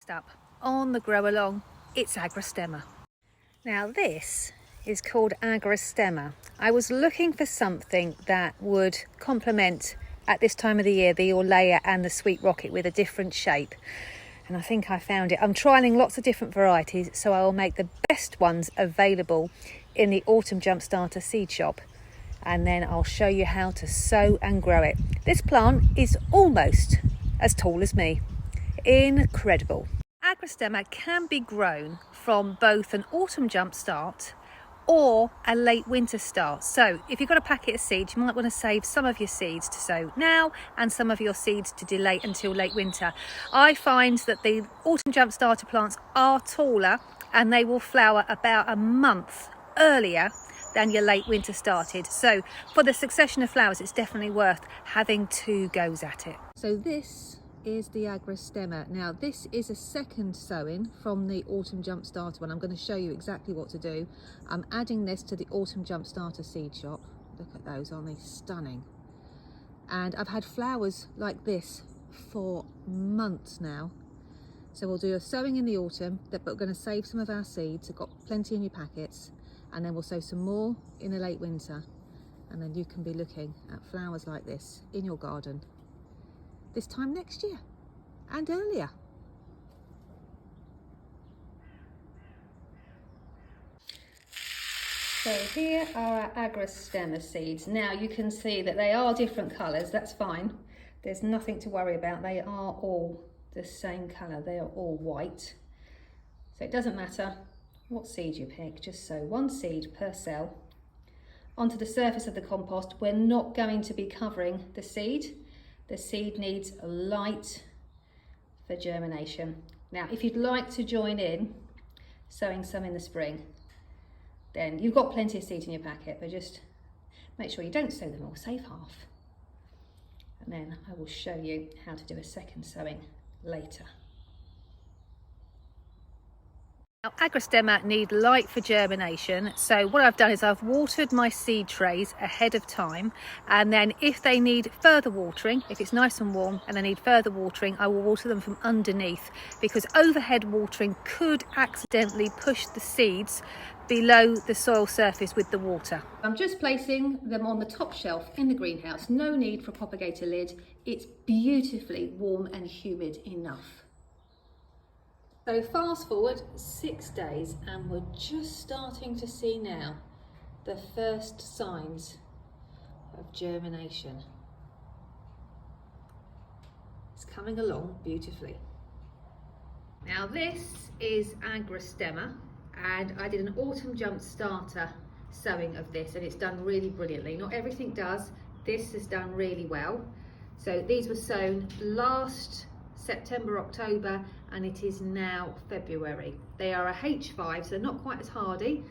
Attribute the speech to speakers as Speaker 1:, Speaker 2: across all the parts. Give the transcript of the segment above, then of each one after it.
Speaker 1: Up on the grow along, it's Agrostemma. Now this is called Agrostemma. I was looking for something that would complement at this time of the year the Orlea and the Sweet Rocket with a different shape, and I think I found it. I'm trialling lots of different varieties, so I will make the best ones available in the Autumn Jumpstarter seed shop, and then I'll show you how to sow and grow it. This plant is almost as tall as me. Incredible. Agrostemma can be grown from both an autumn jump start or a late winter start. So if you've got a packet of seeds, you might want to save some of your seeds to sow now and some of your seeds to delay until late winter. I find that the autumn jump starter plants are taller and they will flower about a month earlier than your late winter started. So for the succession of flowers, it's definitely worth having two goes at it. So this is the Agrostemma. Now this is a second sowing from the Autumn Jumpstarter one. I'm going to show you exactly what to do. I'm adding this to the Autumn Jumpstarter seed shop. Look at those, aren't they stunning? And I've had flowers like this for months now. So we'll do a sowing in the autumn, but we're going to save some of our seeds. I've got plenty in your packets, and then we'll sow some more in the late winter, and then you can be looking at flowers like this in your garden this time next year and earlier. So here are our Agrostemma seeds. Now you can see that they are different colours, that's fine. There's nothing to worry about, they are all the same colour, they are all white. So it doesn't matter what seed you pick, just sow one seed per cell onto the surface of the compost. We're not going to be covering the seed. The seed needs light for germination. Now, if you'd like to join in sowing some in the spring, then you've got plenty of seed in your packet, but just make sure you don't sow them all, save half. And then I will show you how to do a second sowing later. Now, Agrostemma need light for germination, so what I've done is I've watered my seed trays ahead of time, and then if they need further watering, if it's nice and warm and they need further watering, I will water them from underneath, because overhead watering could accidentally push the seeds below the soil surface with the water. I'm just placing them on the top shelf in the greenhouse. No need for a propagator lid. It's beautifully warm and humid enough. So fast forward 6 days and we're just starting to see now the first signs of germination. It's coming along beautifully. Now this is Agrostemma, and I did an autumn jump starter sowing of this, and it's done really brilliantly. Not everything does, this has done really well. So these were sown last September, October, and it is now February. They are a H5, so they're not quite as hardy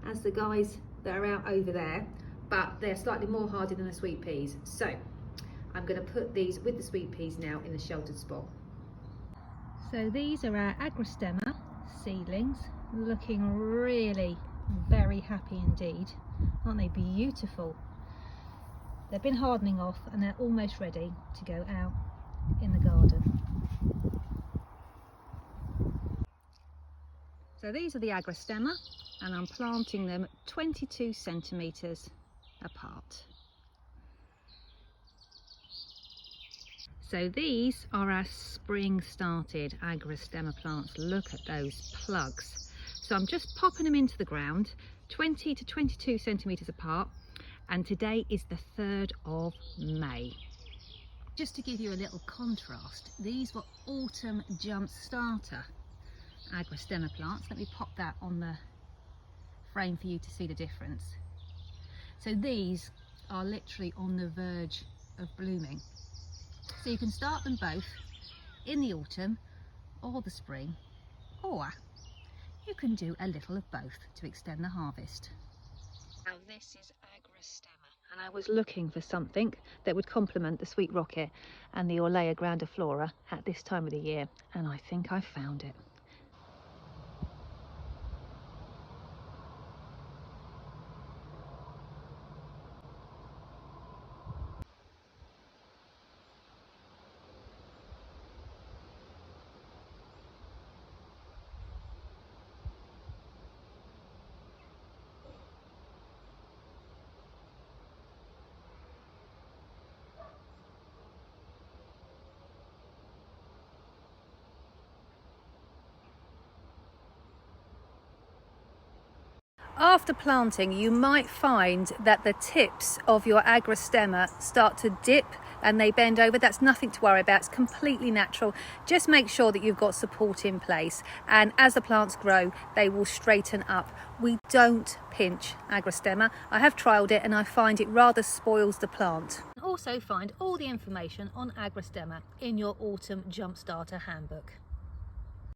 Speaker 1: as the guys that are out over there, but they're slightly more hardy than the sweet peas. So I'm going to put these with the sweet peas now in the sheltered spot. So these are our Agrostemma seedlings, looking really very happy indeed. Aren't they beautiful? They've been hardening off and they're almost ready to go out in the garden. So these are the Agrostemma, and I'm planting them 22 centimetres apart. So these are our spring started Agrostemma plants. Look at those plugs. So I'm just popping them into the ground 20 to 22 centimetres apart, and today is the 3rd of May. Just to give you a little contrast, these were autumn jump starter Agrostemma plants. Let me pop that on the frame for you to see the difference. So these are literally on the verge of blooming. So you can start them both in the autumn or the spring, or you can do a little of both to extend the harvest. Now this is Agrostemma, and I was looking for something that would complement the Sweet Rocket and the Orlea grandiflora at this time of the year, and I think I found it. After planting, you might find that the tips of your Agrostemma start to dip and they bend over. That's nothing to worry about. It's completely natural. Just make sure that you've got support in place, and as the plants grow, they will straighten up. We don't pinch Agrostemma. I have trialed it and I find it rather spoils the plant. Also find all the information on Agrostemma in your Autumn Jumpstarter Handbook.